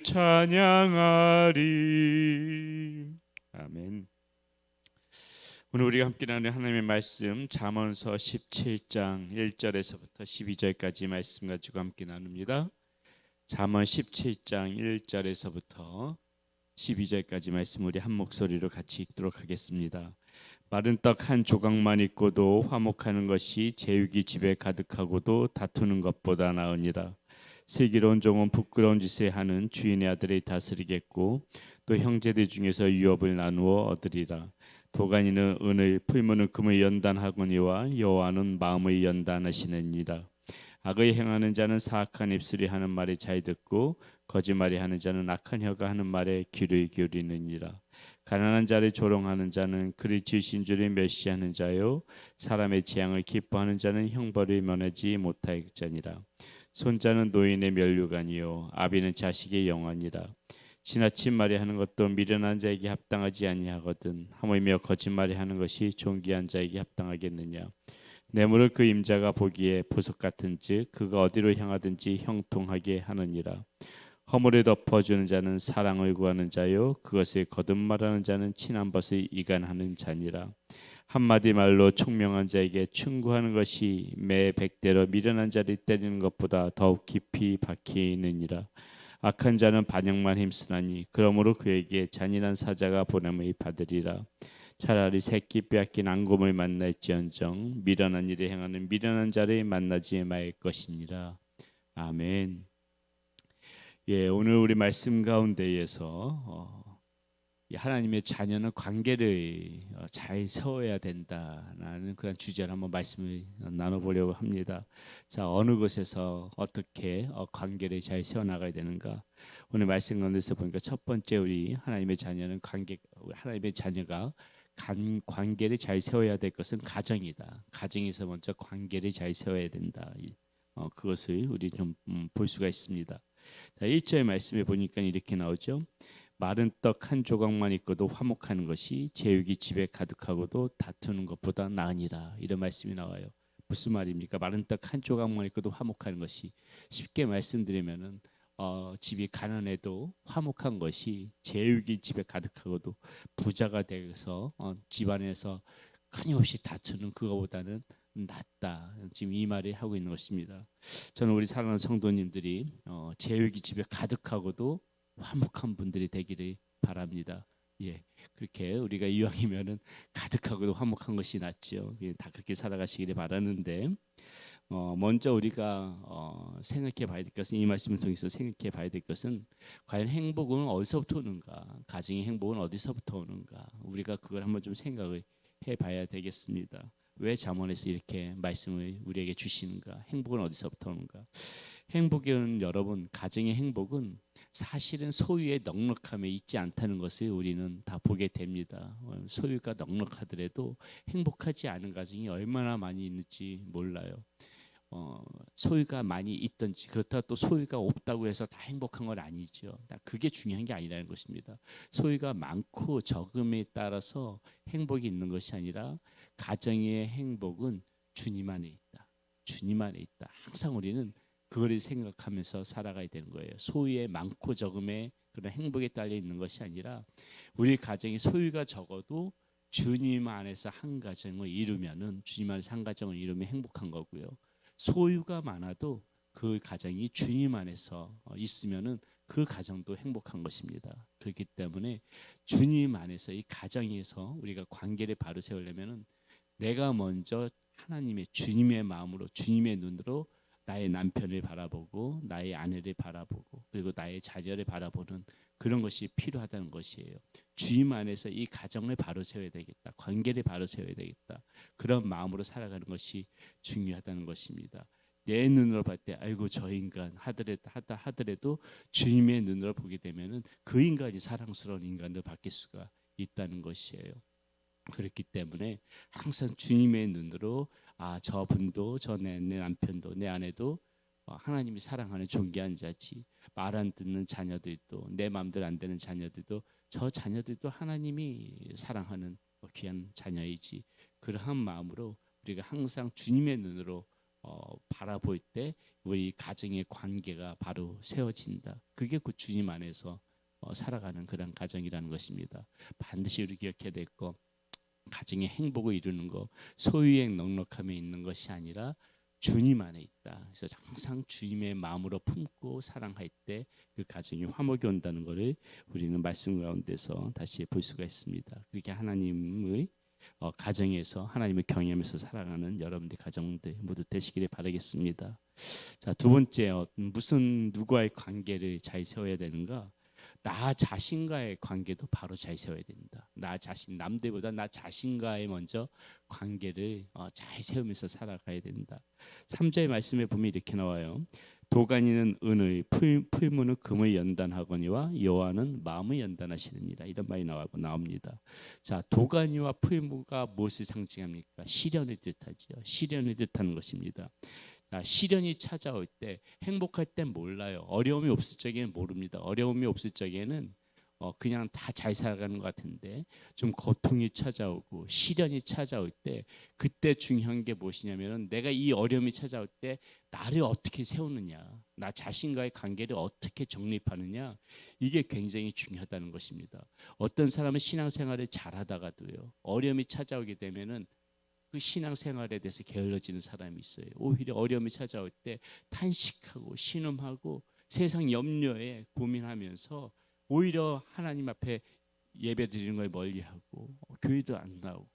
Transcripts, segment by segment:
찬양하리. 아멘. 오늘 우리가 함께 나누는 하나님의 말씀 잠언서 17장 1절에서부터 12절까지 말씀 가지고 함께 나눕니다. 잠언 17장 1절에서부터 12절까지 말씀 우리 한 목소리로 같이 읽도록 하겠습니다. 마른 떡 한 조각만 있고도 화목하는 것이 제육이 집에 가득하고도 다투는 것보다 나으니라. 슬기로운 종은 부끄러운 짓을 하는 주인의 아들을 다스리겠고 또 형제들 중에서 유업을 나누어 얻으리라. 도가니는 은을, 풀무는 금을 연단하거니와 여호와는 마음을 연단하시느니라. 악을 행하는 자는 사악한 입술이 하는 말을 잘 듣고 거짓말이 하는 자는 악한 혀가 하는 말에 귀를 기울이느니라. 가난한 자를 조롱하는 자는 그를 지으신 줄을 멸시하는 자요, 사람의 재앙을 기뻐하는 자는 형벌을 면하지 못하겠자니라. 손자는 노인의 면류관이요 아비는 자식의 영화니라. 지나친 말이 하는 것도 미련한 자에게 합당하지 아니하거든 하물며 거짓말이 하는 것이 존귀한 자에게 합당하겠느냐. 뇌물을 그 임자가 보기에 보석 같은즉 그가 어디로 향하든지 형통하게 하느니라. 허물을 덮어주는 자는 사랑을 구하는 자요 그것을 거듭말하는 자는 친한 것을 이간하는 자니라. 한마디 말로 총명한 자에게 충고하는 것이 매 100대로 미련한 자를 때리는 것보다 더욱 깊이 박혀 있느니라. 악한 자는 반역만 힘쓰나니 그러므로 그에게 잔인한 사자가 보냄을 받으리라. 차라리 새끼 빼앗긴 앙금을 만날지언정 미련한 일을 행하는 미련한 자를 만나지 말 것이니라. 아멘. 예, 오늘 우리 말씀 가운데에서 하나님의 자녀는 관계를 잘 세워야 된다라는 그런 주제로 한번 말씀을 나눠보려고 합니다. 자, 어느 곳에서 어떻게 관계를 잘 세워나가야 되는가? 오늘 말씀 가운데서 보니까 첫 번째 우리 하나님의 자녀는 하나님의 자녀가 관계를 잘 세워야 될 것은 가정이다. 가정에서 먼저 관계를 잘 세워야 된다. 그것을 우리 좀 볼 수가 있습니다. 자, 1절 말씀에 보니까 이렇게 나오죠. 마른 떡 한 조각만 있고도 화목하는 것이 제육이 집에 가득하고도 다투는 것보다 나으니라. 이런 말씀이 나와요. 무슨 말입니까? 마른 떡 한 조각만 있고도 화목하는 것이, 쉽게 말씀드리면은 집이 가난해도 화목한 것이 제육이 집에 가득하고도 부자가 돼서 집안에서 끊임없이 다투는 그거보다는 낫다. 지금 이 말을 하고 있는 것입니다. 저는 우리 사랑하는 성도님들이 제육이 집에 가득하고도 화목한 분들이 되기를 바랍니다. 예, 그렇게 우리가 이왕이면은 가득하고도 화목한 것이 낫죠. 다 그렇게 살아가시기를 바라는데 먼저 우리가 생각해 봐야 될 것은, 이 말씀을 통해서 생각해 봐야 될 것은, 과연 행복은 어디서부터 오는가? 가정의 행복은 어디서부터 오는가? 우리가 그걸 한번 좀 생각을 해 봐야 되겠습니다. 왜 잠언에서 이렇게 말씀을 우리에게 주시는가? 행복은 어디서부터 오는가? 행복은, 여러분, 가정의 행복은 사실은 소유의 넉넉함에 있지 않다는 것을 우리는 다 보게 됩니다. 소유가 넉넉하더라도 행복하지 않은 가정이 얼마나 많이 있는지 몰라요. 소유가 많이 있든지, 그렇다고 또 소유가 없다고 해서 다 행복한 건 아니죠. 그게 중요한 게 아니라는 것입니다. 소유가 많고 적음에 따라서 행복이 있는 것이 아니라 가정의 행복은 주님 안에 있다. 주님 안에 있다. 항상 우리는 그거를 생각하면서 살아가야 되는 거예요. 소유의 많고 적음에 그런 행복에 딸려 있는 것이 아니라 우리 가정이 소유가 적어도 주님 안에서 한 가정을 이루면은, 주님 안에서 한 가정을 이루면 행복한 거고요. 소유가 많아도 그 가정이 주님 안에서 있으면은 그 가정도 행복한 것입니다. 그렇기 때문에 주님 안에서, 이 가정에서 우리가 관계를 바로 세우려면은 내가 먼저 하나님의, 주님의 마음으로, 주님의 눈으로 나의 남편을 바라보고 나의 아내를 바라보고 그리고 나의 자녀를 바라보는 그런 것이 필요하다는 것이에요. 주님 안에서 이 가정을 바로 세워야 되겠다. 관계를 바로 세워야 되겠다. 그런 마음으로 살아가는 것이 중요하다는 것입니다. 내 눈으로 봤을 때 아이고 저 인간 하더라도 주님의 눈으로 보게 되면은 그 인간이 사랑스러운 인간으로 바뀔 수가 있다는 것이에요. 그렇기 때문에 항상 주님의 눈으로 저분도, 내 남편도, 내 아내도 하나님이 사랑하는 존귀한 자지, 말 안 듣는 자녀들도, 내 마음대로 안 되는 자녀들도, 저 자녀들도 하나님이 사랑하는 귀한 자녀이지, 그러한 마음으로 우리가 항상 주님의 눈으로 바라볼 때 우리 가정의 관계가 바로 세워진다. 그게 그 주님 안에서 살아가는 그런 가정이라는 것입니다. 반드시 우리 기억해야 될 거, 가정의 행복을 이루는 거 소유의 넉넉함에 있는 것이 아니라 주님 안에 있다. 그래서 항상 주님의 마음으로 품고 사랑할 때 그 가정이 화목이 온다는 것을 우리는 말씀 가운데서 다시 볼 수가 있습니다. 그렇게 하나님의 가정에서 하나님을 경외하면서 살아가는 여러분들 가정들 모두 되시기를 바라겠습니다. 자, 두 번째, 무슨 누구와의 관계를 잘 세워야 되는가? 나 자신과의 관계도 바로 잘 세워야 된다. 나 자신, 남들보다 나 자신과의 먼저 관계를 잘 세우면서 살아가야 된다. 3절 말씀에 보면 이렇게 나와요. 도가니는 은의, 풀무는 금의 연단하거니와 여호와는 마음을 연단하시느니라. 이런 말이 나옵니다. 자, 도가니와 풀무가 무엇을 상징합니까? 시련을 뜻하지요. 시련을 뜻하는 것입니다. 시련이 찾아올 때, 행복할 땐 몰라요. 어려움이 없을 적에는 모릅니다. 어려움이 없을 적에는 그냥 다 잘 살아가는 것 같은데, 좀 고통이 찾아오고 시련이 찾아올 때, 그때 중요한 게 무엇이냐면 내가 이 어려움이 찾아올 때 나를 어떻게 세우느냐, 나 자신과의 관계를 어떻게 정립하느냐, 이게 굉장히 중요하다는 것입니다. 어떤 사람은 신앙생활을 잘하다가도요, 어려움이 찾아오게 되면은 그 신앙생활에 대해서 게을러지는 사람이 있어요. 오히려 어려움이 찾아올 때 탄식하고 신음하고 세상 염려에 고민하면서 오히려 하나님 앞에 예배드리는 걸 멀리하고 교회도 안 나오고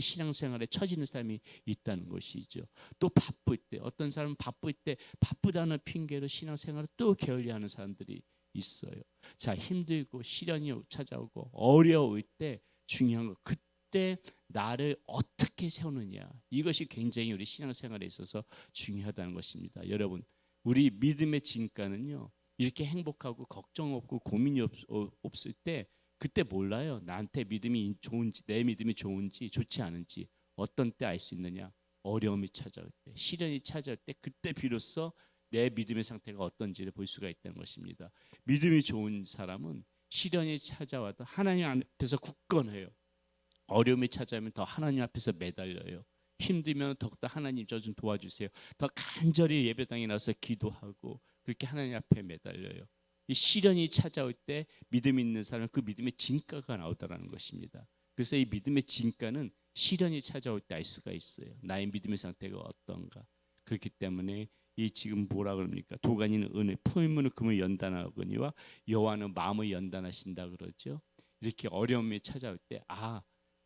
신앙생활에 처지는 사람이 있다는 것이죠. 또 바쁠 때, 어떤 사람은 바쁠 때 바쁘다는 핑계로 신앙생활을 또 게을리하는 사람들이 있어요. 자, 힘들고 시련이 찾아오고 어려울 때 중요한 거, 그때 나를 어떻게 세우느냐, 이것이 굉장히 우리 신앙생활에 있어서 중요하다는 것입니다. 여러분, 우리 믿음의 진가는요, 이렇게 행복하고 걱정 없고 고민이 없을 때, 그때 몰라요. 나한테 믿음이 좋은지, 내 믿음이 좋은지 좋지 않은지. 어떤 때 알 수 있느냐? 어려움이 찾아올 때, 시련이 찾아올 때, 그때 비로소 내 믿음의 상태가 어떤지를 볼 수가 있다는 것입니다. 믿음이 좋은 사람은 시련이 찾아와도 하나님 앞에서 굳건해요. 어려움이 찾아오면 더 하나님 앞에서 매달려요. 힘들면 더욱더 하나님 저 좀 도와주세요. 더 간절히 예배당에 나서 기도하고 그렇게 하나님 앞에 매달려요. 이 시련이 찾아올 때 믿음 있는 사람은 그 믿음의 진가가 나오더라는 것입니다. 그래서 이 믿음의 진가는 시련이 찾아올 때 알 수가 있어요. 나의 믿음의 상태가 어떤가. 그렇기 때문에 이 지금 뭐라 그럽니까? 도가니는 은혜, 풀무는 금을 연단하거니와 여호와는 마음을 연단하신다 그러죠. 이렇게 어려움이 찾아올 때,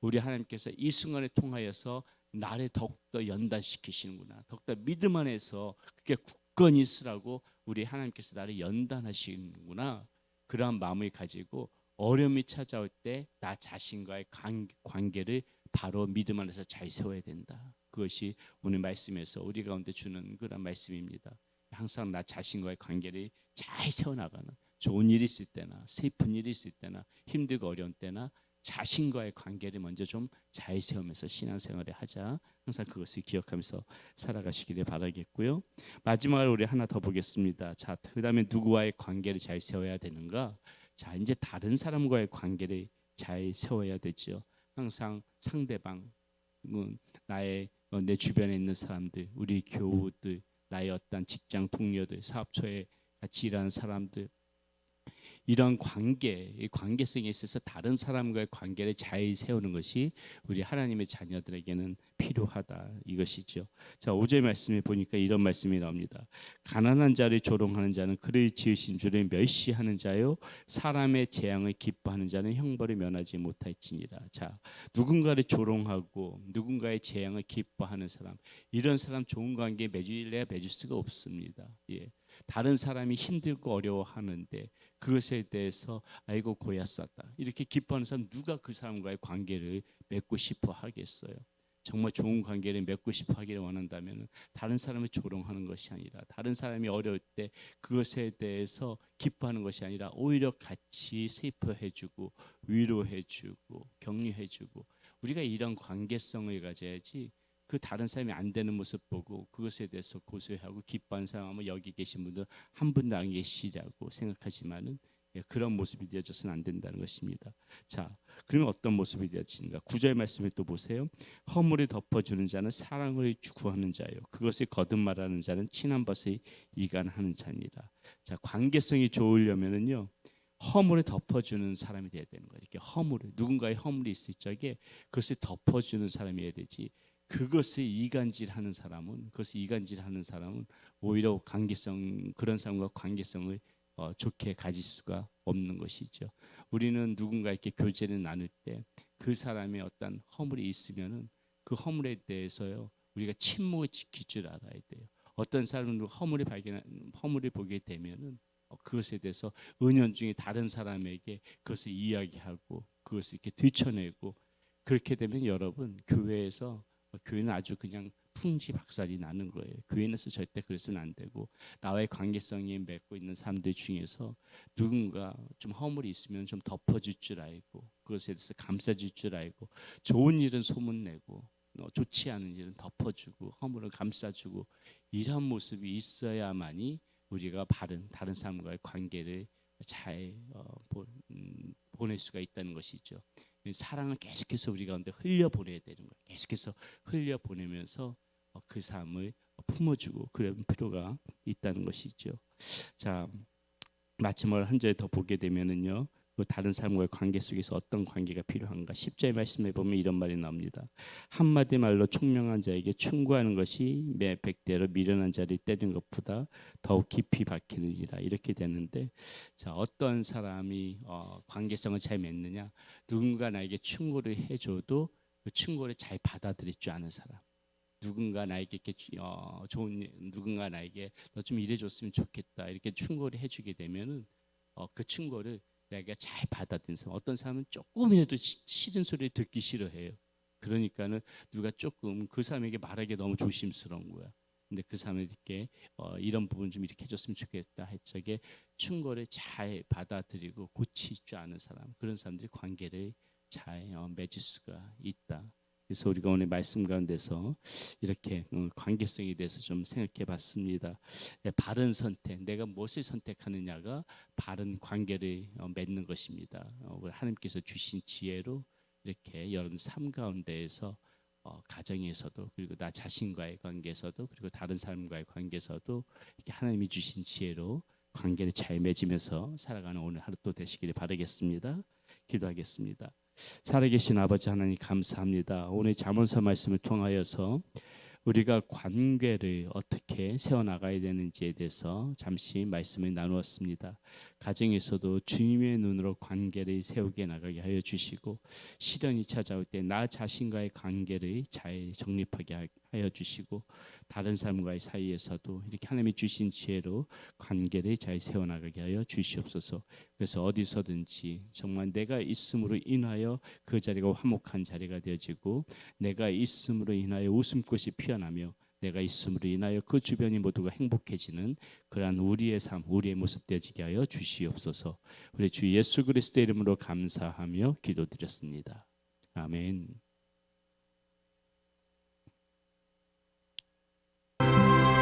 우리 하나님께서 이 순간에 통하여서 나를 더욱더 연단시키시는구나. 더욱더 믿음 안에서 그렇게 굳건히 있으라고 우리 하나님께서 나를 연단하시는구나. 그러한 마음을 가지고 어려움이 찾아올 때 나 자신과의 관계를 바로 믿음 안에서 잘 세워야 된다. 그것이 오늘 말씀에서 우리 가운데 주는 그런 말씀입니다. 항상 나 자신과의 관계를 잘 세워나가는, 좋은 일이 있을 때나 슬픈 일이 있을 때나 힘들고 어려운 때나 자신과의 관계를 먼저 좀 잘 세우면서 신앙생활을 하자. 항상 그것을 기억하면서 살아가시기를 바라겠고요. 마지막으로 우리 하나 더 보겠습니다. 자, 그다음에 누구와의 관계를 잘 세워야 되는가? 자, 이제 다른 사람과의 관계를 잘 세워야 되죠. 항상 상대방, 나의 내 주변에 있는 사람들, 우리 교우들, 나의 어떤 직장 동료들, 사업처에 같이 일하는 사람들, 이런 관계, 이 관계성에 있어서 다른 사람과의 관계를 잘 세우는 것이 우리 하나님의 자녀들에게는 필요하다, 이것이죠. 자, 5절 말씀에 보니까 이런 말씀이 나옵니다. 가난한 자를 조롱하는 자는 그를 지으신 주를 멸시하는 자요, 사람의 재앙을 기뻐하는 자는 형벌을 면하지 못할지니라. 자, 누군가를 조롱하고 누군가의 재앙을 기뻐하는 사람, 이런 사람 좋은 관계에 맺을 수가 없습니다. 예. 다른 사람이 힘들고 어려워하는데 그것에 대해서 아이고 고야쌌다 이렇게 기뻐하는 사람, 누가 그 사람과의 관계를 맺고 싶어 하겠어요? 정말 좋은 관계를 맺고 싶어 하기를 원한다면 다른 사람을 조롱하는 것이 아니라, 다른 사람이 어려울 때 그것에 대해서 기뻐하는 것이 아니라 오히려 같이 슬퍼해주고 위로해주고 격려해주고, 우리가 이런 관계성을 가져야지 그 다른 사람이 안 되는 모습 보고 그것에 대해서 고소해하고 기뻐하는 사람, 아마 여기 계신 분들 한 분도 안 계시라고 생각하지만은 그런 모습이 되어져서는 안 된다는 것입니다. 자, 그러면 어떤 모습이 되어지는가? 9절 말씀에 또 보세요. 허물이 덮어주는 자는 사랑을 구하는 자요. 그것을 거듭말하는 자는 친한 것을 이간하는 자니라. 자, 관계성이 좋으려면은요. 허물을 덮어주는 사람이 돼야 되는 거예요. 이렇게 누군가의 허물이 있을 적에 그것을 덮어주는 사람이어야 되지. 그것을 이간질하는 사람은 오히려 그런 사람과 관계성을 좋게 가질 수가 없는 것이죠. 우리는 누군가에게 교제를 나눌 때 그 사람의 어떤 허물이 있으면은 그 허물에 대해서요 우리가 침묵을 지킬 줄 알아야 돼요. 어떤 사람은 허물을 보게 되면은 그것에 대해서 은연중에 다른 사람에게 그것을 이야기하고 그것을 이렇게 들춰내고 그렇게 되면 여러분 교회는 아주 그냥 풍지박살이 나는 거예요. 교회에서 절대 그래서는 안 되고 나와의 관계성이 맺고 있는 사람들 중에서 누군가 좀 허물이 있으면 좀 덮어줄 줄 알고 그것에 대해서 감싸줄 줄 알고 좋은 일은 소문내고 좋지 않은 일은 덮어주고 허물을 감싸주고 이런 모습이 있어야만이 우리가 다른 사람과의 관계를 잘 보낼 수가 있다는 것이죠. 사랑을 계속해서 우리 가운데 흘려보내야 되는 거예요. 계속해서 흘려보내면서 그 삶을 품어주고 그런 필요가 있다는 것이죠. 자, 마지막으로 한 절 더 보게 되면은요. 그 다른 사람과의 관계 속에서 어떤 관계가 필요한가? 10절 말씀에 보면 이런 말이 나옵니다. 한마디 말로 총명한 자에게 충고하는 것이 매 100대로 미련한 자를 때리는 것보다 더욱 깊이 박히느니라. 이렇게 되는데 자, 어떤 사람이 관계성을 잘 맺느냐? 누군가 나에게 충고를 해줘도 그 충고를 잘 받아들일 줄 아는 사람. 누군가 나에게 누군가 나에게 너 좀 이래줬으면 좋겠다 이렇게 충고를 해주게 되면은 그 충고를 내가 잘 받아들인 사람. 어떤 사람은 조금이라도 싫은 소리 듣기 싫어해요. 그러니까는 누가 조금 그 사람에게 말하기 너무 조심스러운 거야. 근데 그 사람에게 이런 부분 좀 이렇게 해줬으면 좋겠다 할 적에 충고를 잘 받아들이고 고칠 줄 아는 사람. 그런 사람들이 관계를 잘 맺을 수가 있다. 그래서 우리가 오늘 말씀 가운데서 이렇게 관계성에 대해서 좀 생각해 봤습니다. 바른 선택, 내가 무엇을 선택하느냐가 바른 관계를 맺는 것입니다. 우리 하나님께서 주신 지혜로 이렇게 여러분 삶 가운데에서 가정에서도 그리고 나 자신과의 관계에서도 그리고 다른 사람과의 관계에서도 이렇게 하나님이 주신 지혜로 관계를 잘 맺으면서 살아가는 오늘 하루 또 되시기를 바라겠습니다. 기도하겠습니다. 살아계신 아버지 하나님 감사합니다. 오늘 잠언서 말씀을 통하여서 우리가 관계를 어떻게 세워나가야 되는지에 대해서 잠시 말씀을 나누었습니다. 가정에서도 주님의 눈으로 관계를 세우게 나가게 하여 주시고 시련이 찾아올 때 나 자신과의 관계를 잘 정립하게 하여 주시고 다른 사람과의 사이에서도 이렇게 하나님이 주신 지혜로 관계를 잘 세워나가게 하여 주시옵소서. 그래서 어디서든지 정말 내가 있음으로 인하여 그 자리가 화목한 자리가 되어지고 내가 있음으로 인하여 웃음꽃이 피어나며 내가 있음으로 인하여 그 주변이 모두가 행복해지는 그러한 우리의 삶, 우리의 모습 되어지게 하여 주시옵소서. 우리 주 예수 그리스도의 이름으로 감사하며 기도드렸습니다. 아멘.